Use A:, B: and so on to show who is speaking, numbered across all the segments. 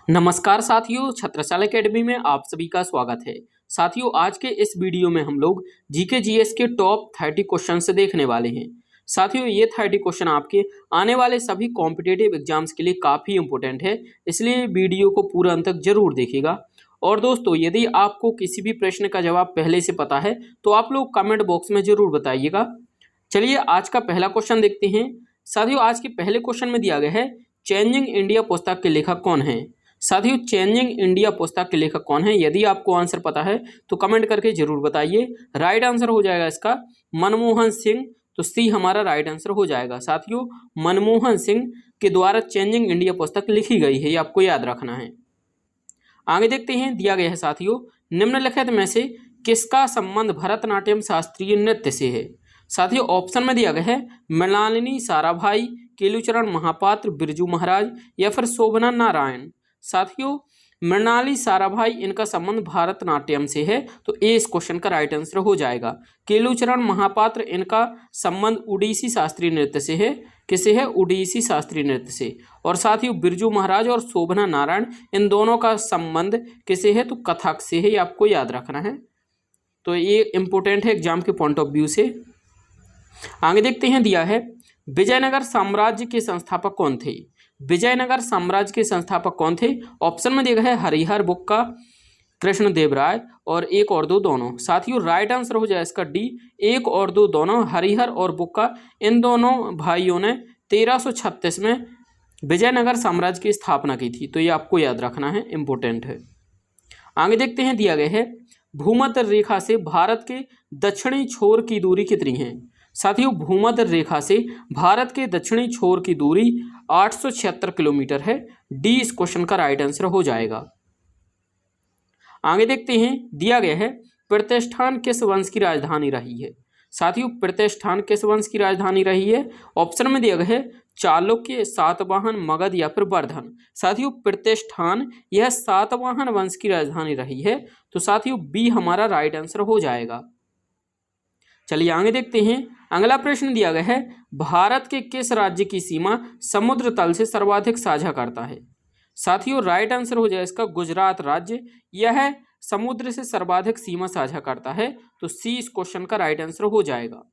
A: नमस्कार साथियों, छत्रसाल एकेडमी में आप सभी का स्वागत है। साथियों, आज के इस वीडियो में हम लोग जीके जीएस के टॉप 30 क्वेश्चन से देखने वाले हैं। साथियों, ये 30 क्वेश्चन आपके आने वाले सभी कॉम्पिटिटिव एग्जाम्स के लिए काफ़ी इंपॉर्टेंट है, इसलिए वीडियो को पूरा अंत तक जरूर देखिएगा। और दोस्तों, यदि आपको किसी भी प्रश्न का जवाब पहले से पता है तो आप लोग कमेंट बॉक्स में जरूर बताइएगा। चलिए आज का पहला क्वेश्चन देखते हैं। साथियों, आज के पहले क्वेश्चन में दिया गया है, चेंजिंग इंडिया पुस्तक के लेखक कौन है। साथियों, चेंजिंग इंडिया पुस्तक के लेखक कौन है, यदि आपको आंसर पता है तो कमेंट करके जरूर बताइए। राइट आंसर हो जाएगा इसका मनमोहन सिंह, तो सी हमारा राइट आंसर हो जाएगा। साथियों, मनमोहन सिंह के द्वारा चेंजिंग इंडिया पुस्तक लिखी गई है, ये आपको याद रखना है। आगे देखते हैं, दिया गया है साथियों, निम्नलिखित में से किसका संबंध भरतनाट्यम शास्त्रीय नृत्य से है। साथियों, ऑप्शन में दिया गया है मृणालिनी साराभाई, केलुचरण महापात्र, बिरजू महाराज या फिर शोभना नारायण। साथियों, मृणाली साराभाई इनका संबंध भरतनाट्यम से है, तो ए इस क्वेश्चन का राइट आंसर हो जाएगा। केलुचरण महापात्र इनका संबंध उड़ीसी शास्त्रीय नृत्य से है। किसे है? उड़ीसी शास्त्रीय नृत्य से। और साथियों, बिरजू महाराज और शोभना नारायण इन दोनों का संबंध किसे है? तो कथक से है, ये आपको याद रखना है। तो ये इंपॉर्टेंट है एग्जाम के पॉइंट ऑफ व्यू से। आगे देखते हैं, दिया है विजयनगर साम्राज्य के संस्थापक कौन थे। विजयनगर साम्राज्य के संस्थापक कौन थे? ऑप्शन में दिया गया है हरिहर बुक्का, कृष्णदेवराय और एक और दो दोनों। साथियों, राइट आंसर हो जाए इसका डी, एक और दो दोनों। हरिहर और बुक्का इन दोनों भाइयों ने 1336 में विजयनगर साम्राज्य की स्थापना की थी, तो ये आपको याद रखना है, इंपॉर्टेंट है। आगे देखते हैं, दिया गया है भूमध्य रेखा से भारत के दक्षिणी छोर की दूरी कितनी है। साथियों, भूमध्य रेखा से भारत के दक्षिणी छोर की दूरी 876 किलोमीटर है। डी इस क्वेश्चन का राइट आंसर हो जाएगा। आगे देखते हैं, दिया गया है प्रतिष्ठान किस वंश की राजधानी रही है। साथियों, प्रतिष्ठान किस वंश की राजधानी रही है? ऑप्शन में दिया गया है चालुक्य, सातवाहन, मगध या फिर वर्धन। साथियों, प्रतिष्ठान यह सातवाहन वंश की राजधानी रही है, तो साथियों बी हमारा राइट आंसर हो जाएगा। चलिए आगे देखते हैं, अगला प्रश्न दिया गया है भारत के किस राज्य की सीमा समुद्र तल से सर्वाधिक साझा करता है। साथियों, राइट आंसर हो जाए इसका गुजरात राज्य, यह समुद्र से सर्वाधिक सीमा साझा करता है, तो सी इस क्वेश्चन का राइट आंसर हो जाएगा।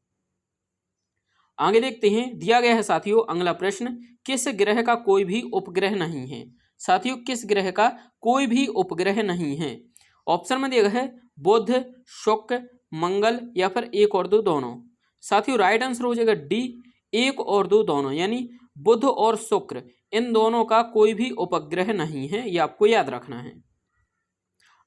A: आगे देखते हैं, दिया गया है साथियों अगला प्रश्न, किस ग्रह का कोई भी उपग्रह नहीं है। साथियों, किस ग्रह का कोई भी उपग्रह नहीं है? ऑप्शन में दिया गया है बुध, शुक्र, मंगल या फिर एक और दो दोनों। साथियों, राइट आंसर हो जाएगा डी, एक और दो दोनों, यानी बुध और शुक्र इन दोनों का कोई भी उपग्रह नहीं है, ये आपको याद रखना है।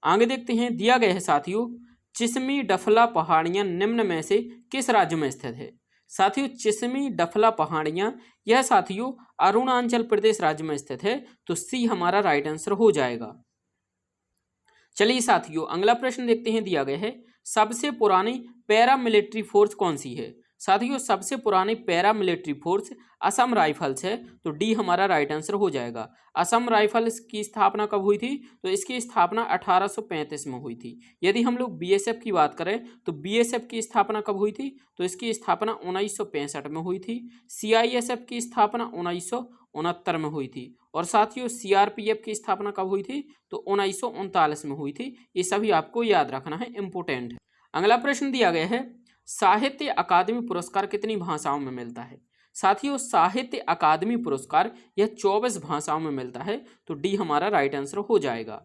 A: आगे देखते हैं, दिया गया है साथियों चिस्मी डफला पहाड़ियां निम्न में से किस राज्य में स्थित है। साथियों, चिस्मी डफला पहाड़ियां यह साथियों अरुणाचल प्रदेश राज्य में स्थित है, तो सी हमारा राइट आंसर हो जाएगा। चलिए साथियों, अगला प्रश्न देखते हैं, दिया गया है सबसे पुरानी पैरामिलिट्री फोर्स कौन सी है। साथियों, सबसे पुरानी पैरामिलिट्री फोर्स असम राइफल्स है, तो डी हमारा राइट आंसर हो जाएगा। असम राइफल्स की स्थापना कब हुई थी? तो इसकी स्थापना 1835 में हुई थी। यदि हम लोग बीएसएफ की बात करें तो बीएसएफ की स्थापना कब हुई थी? तो इसकी स्थापना 1965 में हुई थी। सीआईएसएफ की स्थापना 1969 में हुई थी। और साथियों, सीआरपीएफ की स्थापना कब हुई थी? तो 1939 में हुई थी। ये सभी आपको याद रखना है, इंपॉर्टेंट है। अगला प्रश्न दिया गया है साहित्य अकादमी पुरस्कार कितनी भाषाओं में मिलता है। साथियों, साहित्य अकादमी पुरस्कार यह 24 भाषाओं में मिलता है, तो डी हमारा राइट आंसर हो जाएगा।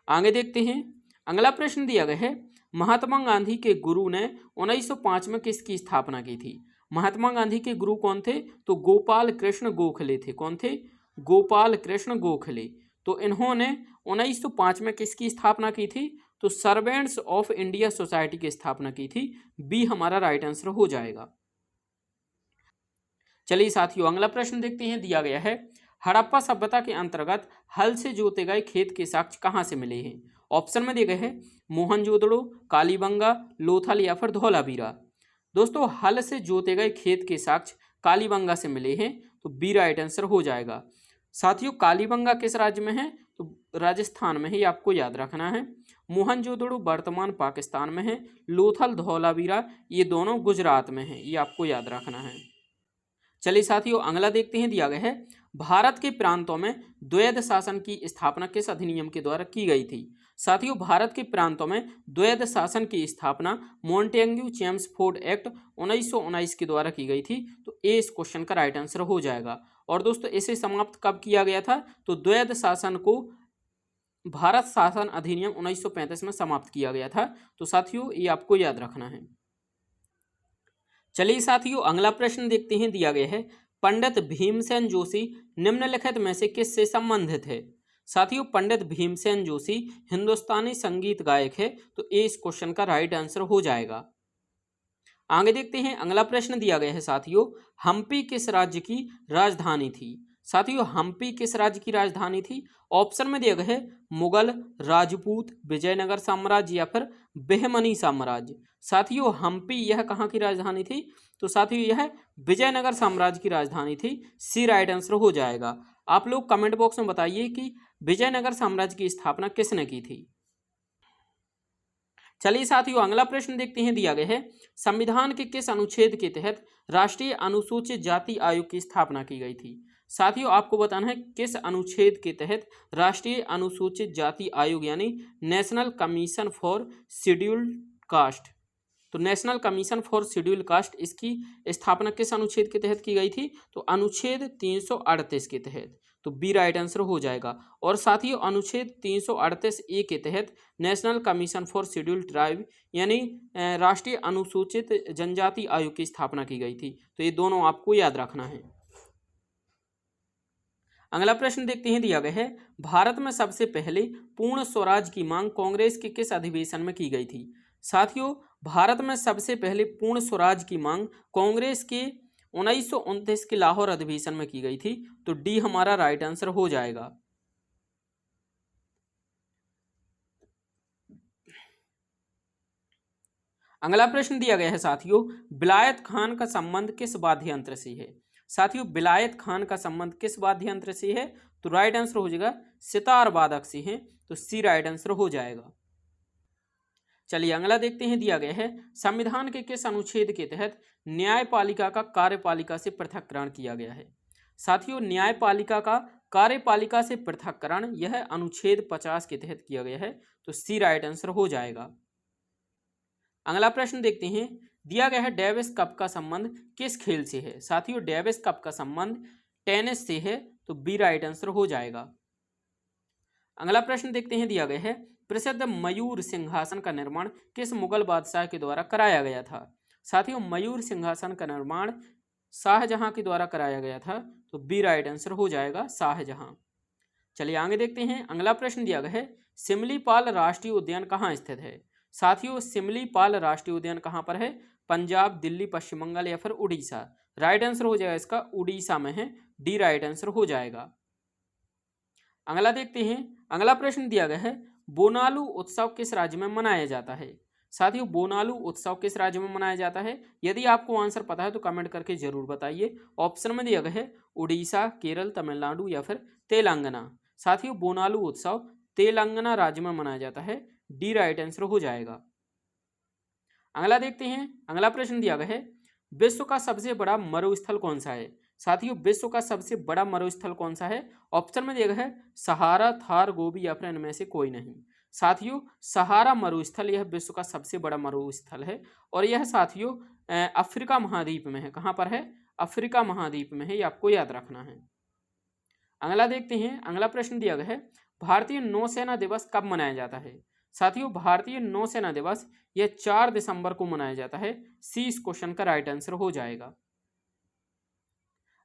A: आगे देखते हैं, अगला प्रश्न दिया गया है महात्मा गांधी के गुरु ने 1905 में किसकी स्थापना की थी। महात्मा गांधी के गुरु कौन थे? तो गोपाल कृष्ण गोखले थे। कौन थे? गोपाल कृष्ण गोखले। तो इन्होंने 1905 में किसकी स्थापना की थी? तो सर्वेंट्स ऑफ इंडिया सोसाइटी की स्थापना की थी। बी हमारा राइट आंसर हो जाएगा। चलिए साथियों, अगला प्रश्न देखते हैं, दिया गया है हड़प्पा सभ्यता के अंतर्गत हल से जोते गए खेत के साक्ष्य कहाँ से मिले हैं। ऑप्शन में दिए गए हैं मोहनजोदड़ो, कालीबंगा, लोथल या फिर धौलावीरा। दोस्तों, हल से जोते गए खेत के साक्ष्य कालीबंगा से मिले हैं, तो बी राइट आंसर हो जाएगा। साथियों, कालीबंगा किस राज्य में है? तो राजस्थान में है, ये आपको याद रखना है। मोहनजोदड़ो वर्तमान पाकिस्तान में है। लोथल, धौलावीरा ये दोनों गुजरात में है, ये आपको याद रखना है। चलिए साथियों, अगला देखते हैं, दिया गया है भारत के प्रांतों में द्वैध शासन की स्थापना किस अधिनियम के द्वारा की गई थी? साथियों, भारत के प्रांतों में द्वैध शासन की स्थापना मॉन्टेग्यू चेम्सफोर्ड एक्ट 1919 के द्वारा की गई थी। तो ए इस क्वेश्चन का राइट आंसर हो जाएगा। और दोस्तों, इसे समाप्त कब किया गया था? तो द्वैध शासन को भारत शासन अधिनियम 1935 में समाप्त किया गया था। तो साथियों, ये आपको याद रखना है। चलिए साथियों, अगला प्रश्न देखते हैं। दिया गया है, पंडित भीमसेन जोशी निम्नलिखित में से किससे संबंधित है? साथियों, पंडित भीमसेन जोशी हिंदुस्तानी संगीत गायक है। तो ए इस क्वेश्चन का राइट आंसर हो जाएगा। आगे देखते हैं, अगला प्रश्न दिया गया है साथियों, हम्पी किस राज्य की राजधानी थी? साथियों, हम्पी किस राज्य की राजधानी थी? ऑप्शन में दिया गया है मुगल, राजपूत, विजयनगर साम्राज्य या फिर बहमनी साम्राज्य। साथियों, हम्पी यह कहाँ की राजधानी थी? तो साथियों, यह विजयनगर साम्राज्य की राजधानी थी। सी राइट आंसर हो जाएगा। आप लोग कमेंट बॉक्स में बताइए कि विजयनगर साम्राज्य की स्थापना किसने की थी। चलिए साथियों, अगला प्रश्न देखते हैं। दिया गया है, संविधान के किस अनुच्छेद के तहत राष्ट्रीय अनुसूचित जाति आयोग की स्थापना की गई थी? साथियों, आपको बताना है किस अनुच्छेद के तहत राष्ट्रीय अनुसूचित जाति आयोग यानी national commission for scheduled caste, तो national commission for scheduled caste, इसकी स्थापना किस अनुच्छेद के तहत की गई थी? तो अनुच्छेद 338 के तहत। तो बी राइट आंसर हो जाएगा। और साथियों, अनुच्छेद 338 ए के तहत national commission for scheduled tribe यानी राष्ट्रीय अनुसूचित जनजाति आयोग की स्थापना की गई थी। तो ये दोनों आपको याद रखना है। अगला प्रश्न देखते हैं। दिया गया है, भारत में सबसे पहले पूर्ण स्वराज की मांग कांग्रेस के किस अधिवेशन में की गई थी? साथियों, भारत में सबसे पहले पूर्ण स्वराज की मांग कांग्रेस के 1929 के लाहौर अधिवेशन में की गई थी। तो डी हमारा राइट आंसर हो जाएगा। अगला प्रश्न दिया गया है साथियों, विलायत खान का संबंध किस वाद्य यंत्र से है? साथियों, विलायत खान का संबंध किस वाद्य यंत्र से है? तो राइट आंसर हो जाएगा सितार वादक से है। तो सी राइट आंसर हो जाएगा। चलिए अगला देखते हैं। दिया गया है, संविधान के किस अनुच्छेद के तहत न्यायपालिका का कार्यपालिका से पृथक्करण किया गया है? साथियों, न्यायपालिका का कार्यपालिका से पृथक्करण यह अनुच्छेद 50 के तहत किया गया है। तो सी राइट आंसर हो जाएगा। अगला प्रश्न देखते हैं। दिया गया है, डेविस कप का संबंध किस खेल से है? साथियों, डेविस कप का संबंध टेनिस से है। तो बी राइट आंसर हो जाएगा। अगला प्रश्न देखते हैं। दिया गया है, प्रसिद्ध मयूर सिंहासन का निर्माण किस मुगल बादशाह के द्वारा कराया गया था? साथियों, मयूर सिंहासन का निर्माण शाहजहां के द्वारा कराया गया था। तो बी राइट आंसर हो जाएगा, शाहजहां। चलिए आगे देखते हैं। अगला प्रश्न दिया गया है, सिमलीपाल राष्ट्रीय उद्यान कहाँ स्थित है? साथियों, सिमलीपाल राष्ट्रीय उद्यान कहाँ पर है? पंजाब, दिल्ली, पश्चिम बंगाल या फिर उड़ीसा। राइट आंसर हो जाएगा इसका उड़ीसा में है। डी राइट आंसर हो जाएगा। अगला देखते हैं। अगला प्रश्न दिया गया है, बोनालू उत्सव किस राज्य में मनाया जाता है? साथियों, बोनालू उत्सव किस राज्य में मनाया जाता है? यदि आपको आंसर पता है तो कमेंट करके जरूर बताइए। ऑप्शन में दिया गया है उड़ीसा, केरल, तमिलनाडु या फिर तेलंगाना। साथियों, बोनालू उत्सव तेलंगाना राज्य में मनाया जाता है। डी राइट आंसर हो जाएगा। अगला देखते हैं। अगला प्रश्न दिया गया है, विश्व का सबसे बड़ा मरुस्थल कौन सा है? साथियों, विश्व का सबसे बड़ा मरुस्थल कौन सा है? ऑप्शन में दिया गया है सहारा, थार, गोबी या फिर इनमें से कोई नहीं। साथियों, सहारा मरुस्थल यह विश्व का सबसे बड़ा मरुस्थल है और यह साथियों अफ्रीका महाद्वीप में है। कहाँ पर है? अफ्रीका महाद्वीप में है, ये आपको याद रखना है। अगला देखते हैं। अगला प्रश्न दिया गया है, भारतीय नौसेना दिवस कब मनाया जाता है? साथियों, भारतीय नौसेना दिवस यह 4 दिसंबर को मनाया जाता है। सी इस क्वेश्चन का राइट आंसर हो जाएगा।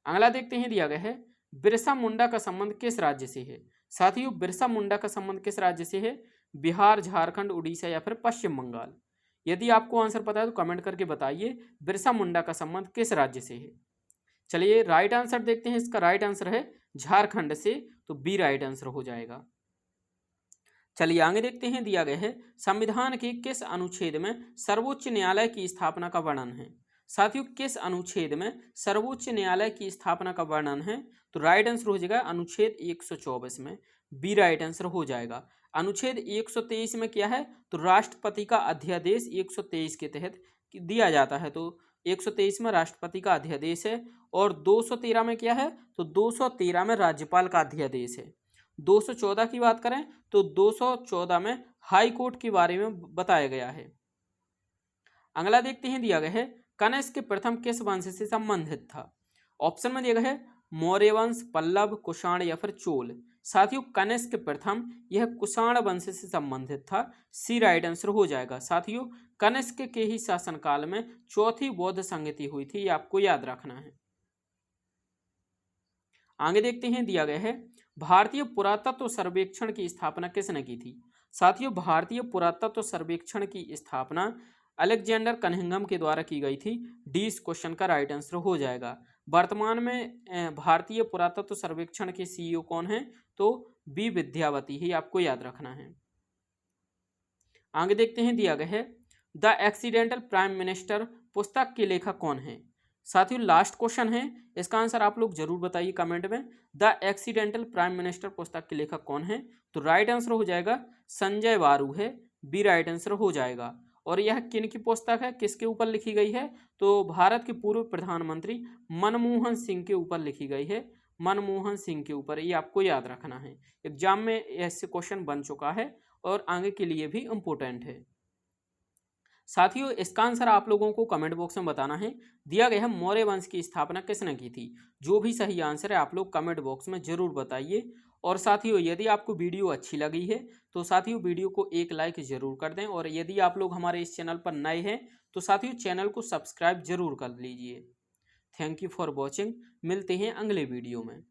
A: अगला देखते हैं। दिया गया है, बिरसा मुंडा का संबंध किस राज्य से है? साथियों, बिरसा मुंडा का संबंध किस राज्य से है? बिहार, झारखंड, उड़ीसा या फिर पश्चिम बंगाल। यदि आपको आंसर पता है तो कमेंट करके बताइए, बिरसा मुंडा का संबंध किस राज्य से है। चलिए राइट आंसर देखते हैं। इसका राइट आंसर है झारखंड से। तो बी राइट आंसर हो जाएगा। चलिए आगे देखते हैं। दिया गया है, संविधान के किस अनुच्छेद में सर्वोच्च न्यायालय की स्थापना का वर्णन है? साथियों, किस अनुच्छेद में सर्वोच्च न्यायालय की स्थापना का वर्णन है? तो राइट आंसर हो जाएगा अनुच्छेद 124 में। बी राइट आंसर हो जाएगा। अनुच्छेद 123 में क्या है? तो राष्ट्रपति का अध्यादेश 123 के तहत दिया जाता है। तो 123 में राष्ट्रपति का अध्यादेश है और 213 में क्या है, तो 213 में राज्यपाल का अध्यादेश है। 214 की बात करें तो 214 में हाई कोर्ट के बारे में बताया गया है। अगला देखते हैं, दिया गया है कनिष्क प्रथम किस वंश से संबंधित था। ऑप्शन में दिया गया है मौर्य वंश, पल्लव, कुषाण या फिर चोल। साथियों कनिष्क प्रथम यह कुषाण वंश से संबंधित था, सी राइट आंसर हो जाएगा। साथियों कनिष्क के ही शासनकाल में चौथी बौद्ध संहिता हुई थी, ये आपको याद रखना है। आगे देखते हैं, दिया गया है भारतीय पुरातत्व सर्वेक्षण की स्थापना किसने की थी। साथियों भारतीय पुरातत्व सर्वेक्षण की स्थापना अलेक्जेंडर कनिंघम के द्वारा की गई थी, डी इस क्वेश्चन का राइट आंसर हो जाएगा। वर्तमान में भारतीय पुरातत्व सर्वेक्षण के सीईओ कौन है, तो बी विद्यावती ही आपको याद रखना है। आगे देखते हैं, दिया गया है द एक्सीडेंटल प्राइम मिनिस्टर पुस्तक के लेखक कौन है। साथियों लास्ट क्वेश्चन है, इसका आंसर आप लोग जरूर बताइए कमेंट में। द एक्सीडेंटल प्राइम मिनिस्टर पुस्तक के लेखक कौन है, तो राइट आंसर हो जाएगा संजय बारू है, बी राइट आंसर हो जाएगा। और यह किन की पुस्तक है, किसके ऊपर लिखी गई है, तो भारत के पूर्व प्रधानमंत्री मनमोहन सिंह के ऊपर लिखी गई है, मनमोहन सिंह के ऊपर, ये आपको याद रखना है। एग्जाम में ऐसे क्वेश्चन बन चुका है और आगे के लिए भी इम्पोर्टेंट है। साथियों इसका आंसर आप लोगों को कमेंट बॉक्स में बताना है। दिया गया है मौर्य वंश की स्थापना किसने की थी। जो भी सही आंसर है आप लोग कमेंट बॉक्स में जरूर बताइए। और साथियों यदि आपको वीडियो अच्छी लगी है तो साथियों वीडियो को एक लाइक जरूर कर दें, और यदि आप लोग हमारे इस चैनल पर नए हैं तो साथियों चैनल को सब्सक्राइब जरूर कर लीजिए। थैंक यू फॉर वॉचिंग, मिलते हैं अगले वीडियो में।